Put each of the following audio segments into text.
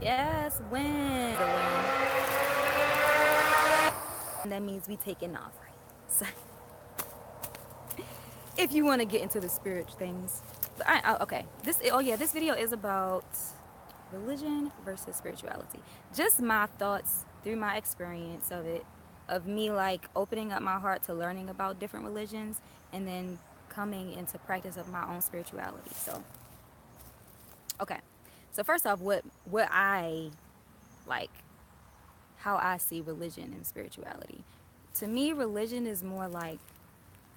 Yes, win. The win. That means we taking off, right? So, if you want to get into the spirit things. But okay. This video is about religion versus spirituality. Just my thoughts through my experience of it, of me like opening up my heart to learning about different religions and then coming into practice of my own spirituality. So, okay. So first off, what I like, how I see religion and spirituality. To me, religion is more like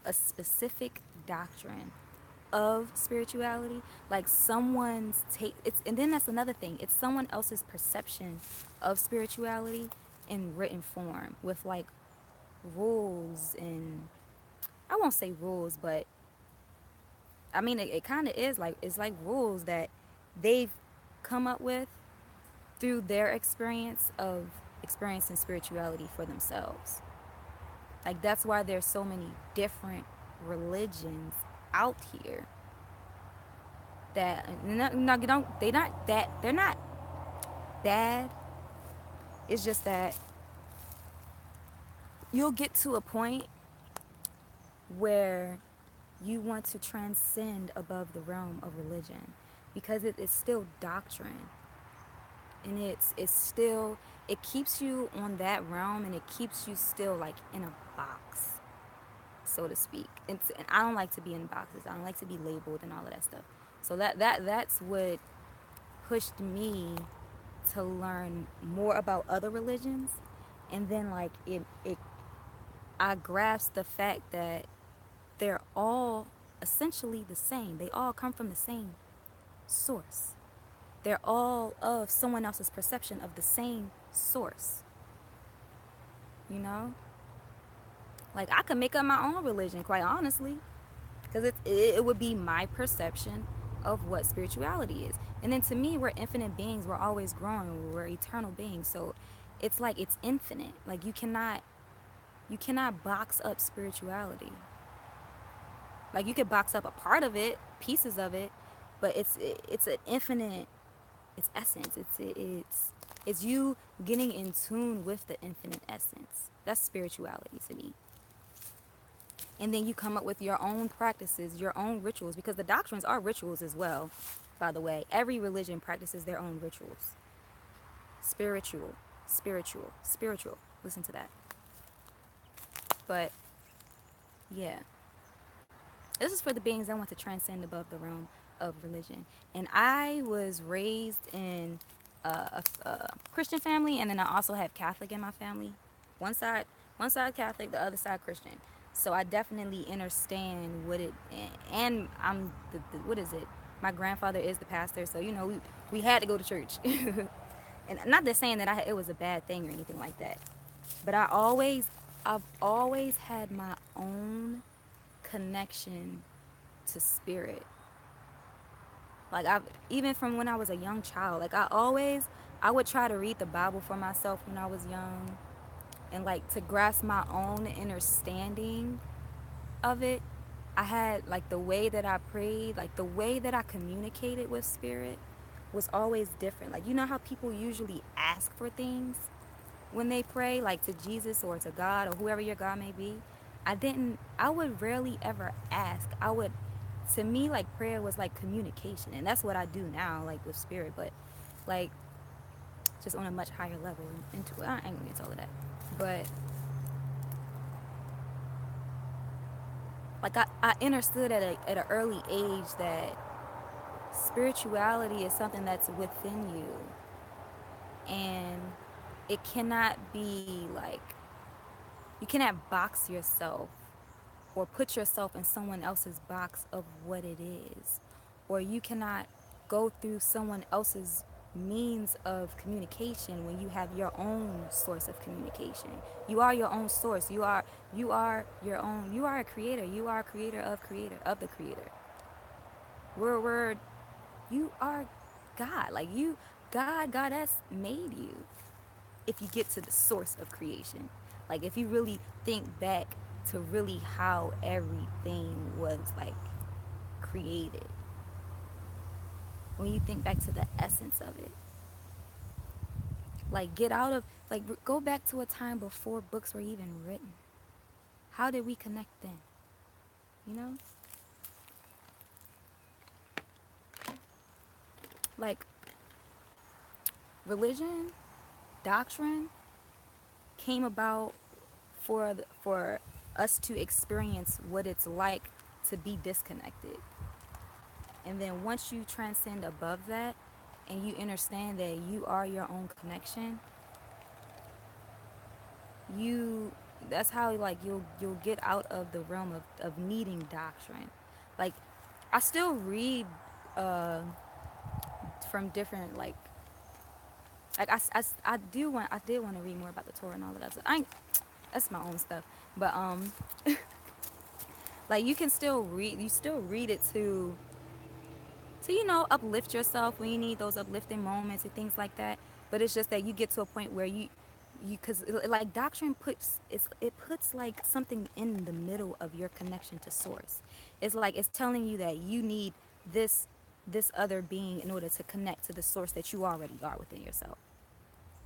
a specific doctrine of spirituality, like someone's take it's and then that's another thing, it's someone else's perception of spirituality in written form with like rules, and I won't say rules, but I mean it kind of is like, it's like rules that they've come up with through their experience of experiencing spirituality for themselves. Like that's why there's so many different religions out here that they're not bad. It's just that you'll get to a point where you want to transcend above the realm of religion because it is still doctrine, and it's still, it keeps you on that realm, and it keeps you still like in a box, so to speak. And I don't like to be in boxes. I don't like to be labeled and all of that stuff. So that's what pushed me to learn more about other religions, and then like it I grasped the fact that they're all essentially the same. They all come from the same source. They're all of someone else's perception of the same source. You know, like I could make up my own religion, quite honestly, because it would be my perception of what spirituality is. And then to me, we're infinite beings. We're always growing. We're eternal beings. So it's like it's infinite. Like you cannot box up spirituality. Like you could box up a part of it, pieces of it, but it's an infinite, it's essence. It's you getting in tune with the infinite essence. That's spirituality to me. And then you come up with your own practices, your own rituals, because the doctrines are rituals as well. By the way, every religion practices their own rituals. Spiritual. Listen to that. But yeah, this is for the beings that want to transcend above the realm of religion. And I was raised in a Christian family, and then I also have Catholic in my family. One side Catholic, the other side Christian. So I definitely understand what it, and I'm what is it? My grandfather is the pastor, so you know we had to go to church. And not that saying that it was a bad thing or anything like that, but I've always had my own connection to spirit. Like I've, even from when I was a young child, like I would try to read the Bible for myself when I was young, and like to grasp my own understanding of it. I had like the way that I prayed, like the way that I communicated with spirit was always different. Like you know how people usually ask for things when they pray, like to Jesus or to God or whoever your God may be. I would rarely ever ask. To me, like prayer was like communication, and that's what I do now, like with spirit, but like just on a much higher level into it. I ain't gonna get into all of that, but like I understood at an early age that spirituality is something that's within you, and it cannot be like, you cannot box yourself or put yourself in someone else's box of what it is, or you cannot go through someone else's means of communication when you have your own source of communication. You are your own source. You are your own. You are a creator. You are a creator of the creator. We're you are God. Like you, Goddess made you. If you get to the source of creation, like if you really think back to really how everything was like created, when you think back to the essence of it, Like, get out of, like, go back to a time before books were even written. How did we connect then? You know? Like, religion, doctrine came about for us to experience what it's like to be disconnected. And then once you transcend above that and you understand that you are your own connection, you that's how, like, you'll get out of the realm of needing doctrine. Like, I still read uh from different, like I did want to read more about the Torah and all of that stuff. That's my own stuff, but like, you still read it to, you know, uplift yourself when you need those uplifting moments and things like that. But it's just that you get to a point where because, like, doctrine it puts like something in the middle of your connection to source. It's like it's telling you that you need this this other being in order to connect to the source that you already are within yourself,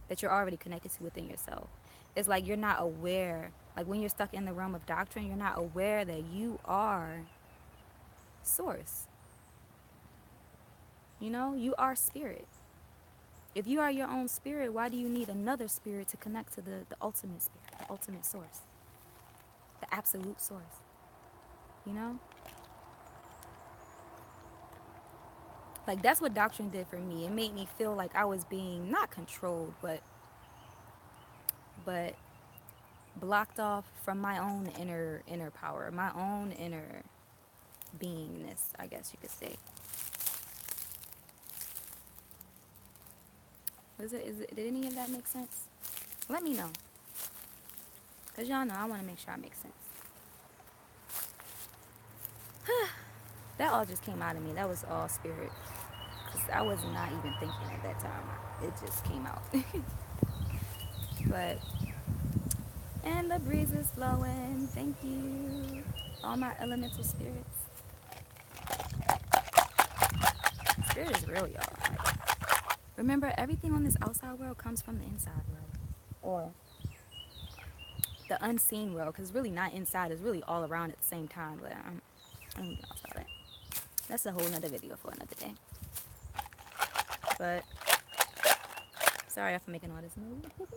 that you're already connected to within yourself. It's like you're not aware, like when you're stuck in the realm of doctrine, you're not aware that you are source. You know, you are spirit. If you are your own spirit, why do you need another spirit to connect to the ultimate spirit, the ultimate source, the absolute source? You know? Like, that's what doctrine did for me. It made me feel like I was being not controlled, but blocked off from my own inner power, my own inner beingness, I guess you could say. Did any of that make sense? Let me know. Because y'all know I want to make sure I make sense. That all just came out of me. That was all spirit. Because I was not even thinking at that time. It just came out. But, and the breeze is flowing. Thank you. All my elemental spirits. Spirit is real, y'all. Like, remember, everything on this outside world comes from the inside world. Or the unseen world. Because really not inside. It's really all around at the same time. But I don't even know about that. That's a whole nother video for another day. But sorry for making all this noise.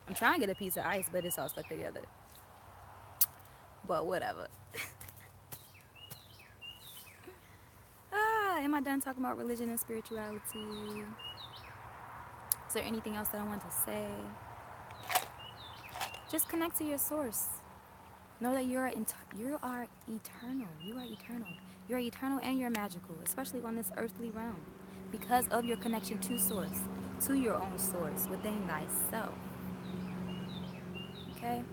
I'm trying to get a piece of ice, but it's all stuck together. But whatever. Am I done talking about religion and spirituality? Is there anything else that I want to say? Just connect to your source. Know that you are eternal. You are eternal. You're eternal and you're magical, especially on this earthly realm, because of your connection to source, to your own source within thyself. Okay?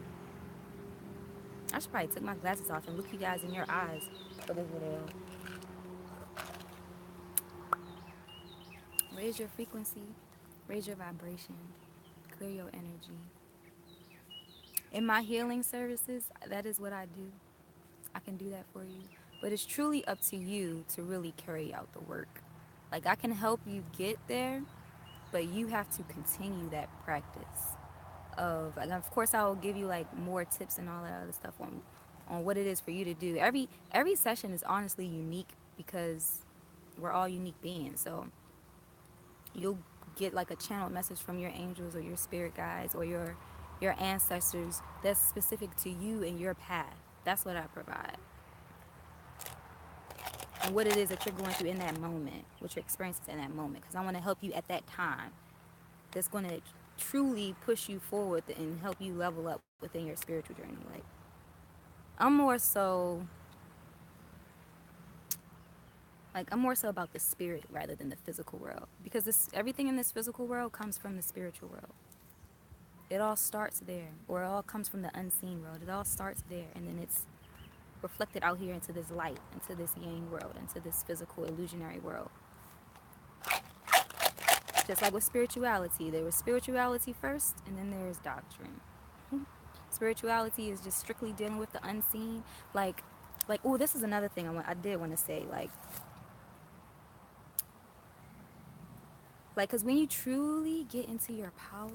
I should probably take my glasses off and look you guys in your eyes for this video. Raise your frequency, raise your vibration, clear your energy. In my healing services, that is what I do. I can do that for you. But it's truly up to you to really carry out the work. Like, I can help you get there, but you have to continue that practice. Of course, I will give you like more tips and all that other stuff on what it is for you to do. Every session is honestly unique because we're all unique beings. So you'll get like a channeled message from your angels or your spirit guides or your ancestors that's specific to you and your path. That's what I provide. And what it is that you're going through in that moment, what your experiences in that moment. Because I want to help you at that time. That's going to truly push you forward and help you level up within your spiritual journey. Like, I'm more so about the spirit rather than the physical world, because everything in this physical world comes from the spiritual world. It all starts there, or it all comes from the unseen world. It all starts there, and then it's reflected out here into this light, into this yang world, into this physical illusionary world. Just like with spirituality, there was spirituality first, and then there is doctrine. Spirituality is just strictly dealing with the unseen. Like, oh, this is another thing I did want to say. Like, Like, because when you truly get into your power,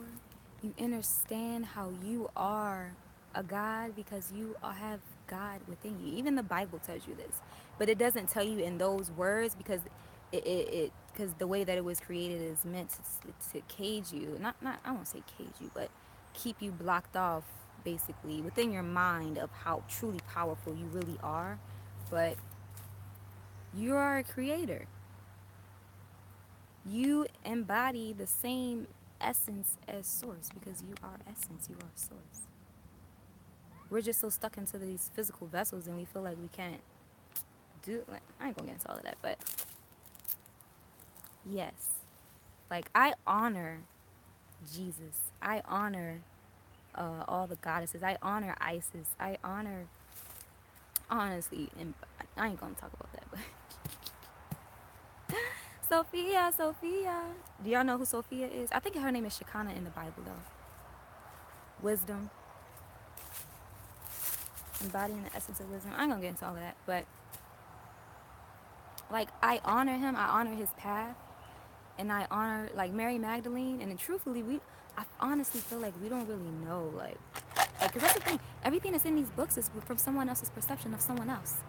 you understand how you are a God, because you have God within you. Even the Bible tells you this, but it doesn't tell you in those words, because because the way that it was created is meant to cage you. Not I won't say cage you, but keep you blocked off, basically, within your mind of how truly powerful you really are. But you are a creator. You embody the same essence as source, because you are essence, you are source. We're just so stuck into these physical vessels, and we feel like we can't do, like, I ain't gonna get into all of that, but yes, like, I honor Jesus. I honor all the goddesses. I honor Isis. I honor, honestly, and I ain't gonna talk about that, but Sophia. Do y'all know who Sophia is? I think her name is Shekinah in the Bible, though. Wisdom, embodying the essence of wisdom. I ain't gonna get into all of that, but like, I honor him. I honor his path, and I honor, like, Mary Magdalene. And then, truthfully, I honestly feel like we don't really know, like, because that's the thing. Everything that's in these books is from someone else's perception of someone else.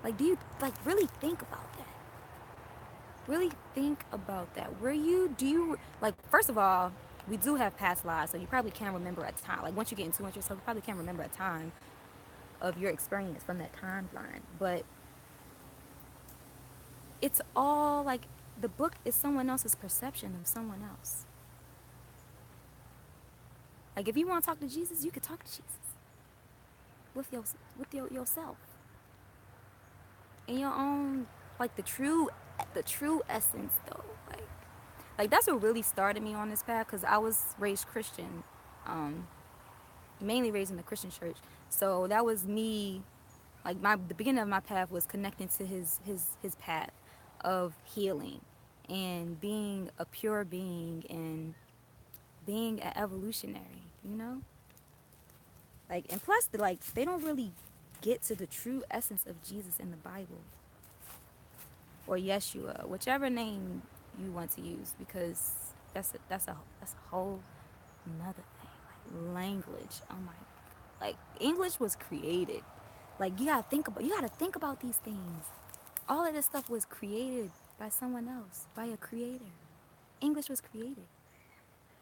Like, do you, like, really think about that? Really think about that. Do you, like, first of all, we do have past lives, so you probably can't remember a time. Like, once you get into it yourself, you probably can't remember a time of your experience from that timeline. But it's all, like, the book is someone else's perception of someone else. Like, if you want to talk to Jesus, you could talk to Jesus with yourself, in your own, like, the true essence, though. Like that's what really started me on this path, because I was raised Christian, mainly raised in the Christian church. So that was me. Like, the beginning of my path was connecting to his path of healing, and being a pure being, and being an evolutionary, you know? Like, and plus, they don't really get to the true essence of Jesus in the Bible, or Yeshua, whichever name you want to use, because that's a whole another thing. Like, language. Oh my, like, English was created. Like, you gotta think about these things. All of this stuff was created by someone else, by a creator. English was created.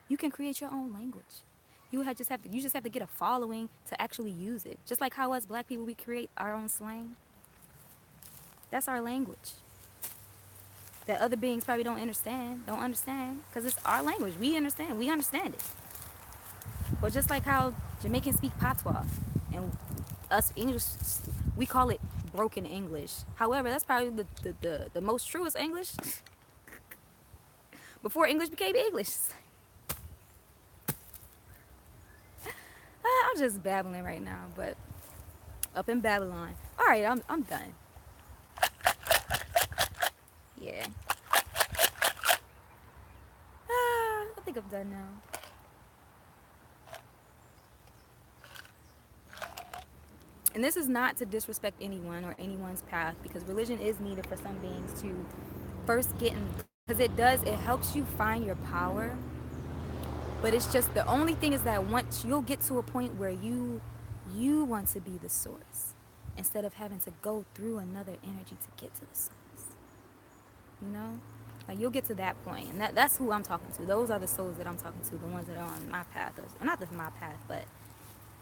You can create your own language. You just have to get a following to actually use it. Just like how us black people, we create our own slang. That's our language. That other beings probably don't understand, because it's our language. We understand it. But just like how Jamaicans speak patois, and us English, we call it broken English. However, that's probably the most truest English before English became English. I'm just babbling right now, but up in Babylon. All right, I'm done. Yeah. I think I'm done now. And this is not to disrespect anyone or anyone's path, because religion is needed for some beings to first get in, because it helps you find your power. But it's just, the only thing is that once you'll get to a point where you want to be the source, instead of having to go through another energy to get to the source. You know? Like, you'll get to that point, and that's who I'm talking to. Those are the souls that I'm talking to, the ones that are on my path, or not just my path, but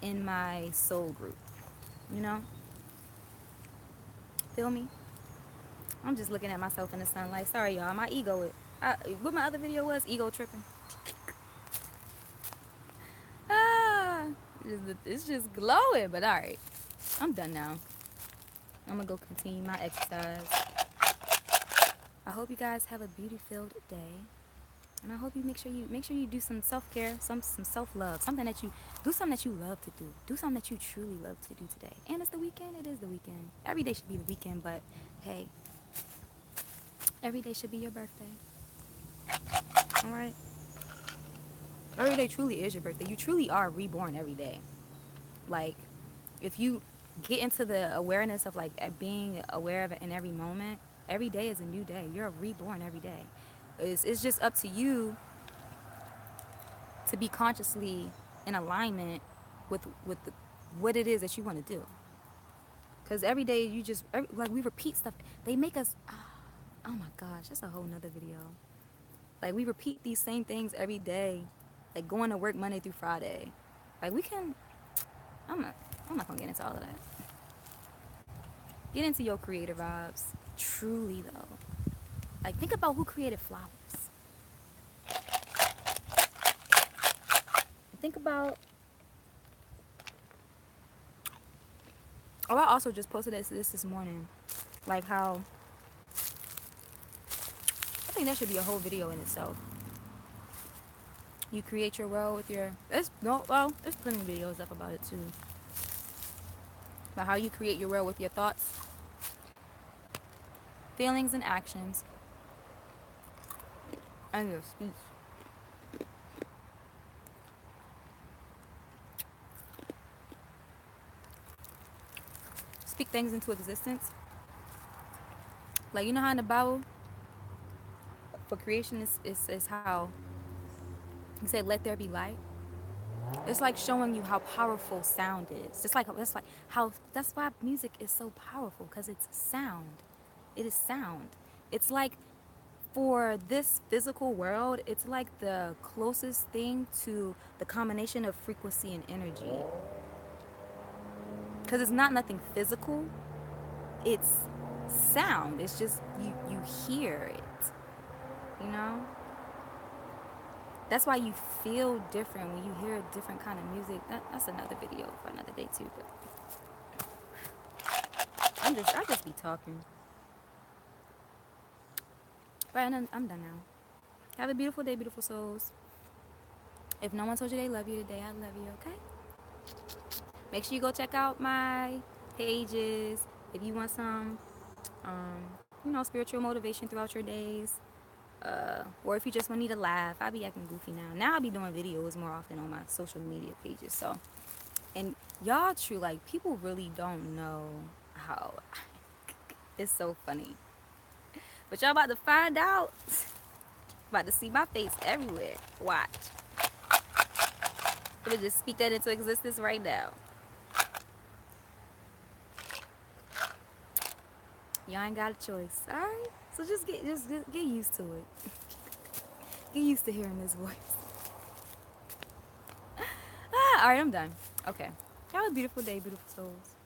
in my soul group. You know? Feel me? I'm just looking at myself in the sunlight. Sorry, y'all. My ego, what my other video was, ego tripping. It's just glowing, but all right. I'm done now. I'm gonna go continue my exercise. I hope you guys have a beauty-filled day, and I hope you make sure you do some self-care, some self-love, something that you love to do. Do something that you truly love to do today. And it's the weekend. It is the weekend. Every day should be the weekend, but hey, every day should be your birthday. All right. Every day truly is your birthday. You truly are reborn every day. Like, if you get into the awareness of, like, being aware of it in every moment, every day is a new day. You're reborn every day. It's just up to you to be consciously in alignment with what it is that you want to do. Because every day you just, like, we repeat stuff. They make us, oh my gosh, that's a whole nother video. Like, we repeat these same things every day. Like, going to work Monday through Friday. Like, we can, I'm not going to get into all of that. Get into your creative vibes. Truly, though. Like, think about who created flowers. Think about, oh, I also just posted this morning. Like, how, I think that should be a whole video in itself. You create your world with your, there's plenty of videos up about it too. About how you create your world with your thoughts, feelings, and actions, and your speech. Speak things into existence. Like, you know how in the Bible, for creation is how he said, "Let there be light." It's like showing you how powerful sound is. That's why music is so powerful, because it's sound. It is sound. It's like, for this physical world, it's like the closest thing to the combination of frequency and energy. Because it's not nothing physical. It's sound. It's just you hear it. You know? That's why you feel different when you hear a different kind of music. That's another video for another day too. But I just be talking. Right, I'm done now. Have a beautiful day, beautiful souls. If no one told you they love you today, I love you, okay? Make sure you go check out my pages if you want some, spiritual motivation throughout your days. Or if you just want to need a laugh. I be acting goofy now. Now I be doing videos more often on my social media pages. So, and y'all true, like, people really don't know how. It's so funny. But y'all about to find out. About to see my face everywhere. Watch. I'm gonna just speak that into existence right now. Y'all ain't got a choice, alright? So just get used to it. Get used to hearing this voice. Alright, I'm done. Okay. Have a beautiful day, beautiful souls.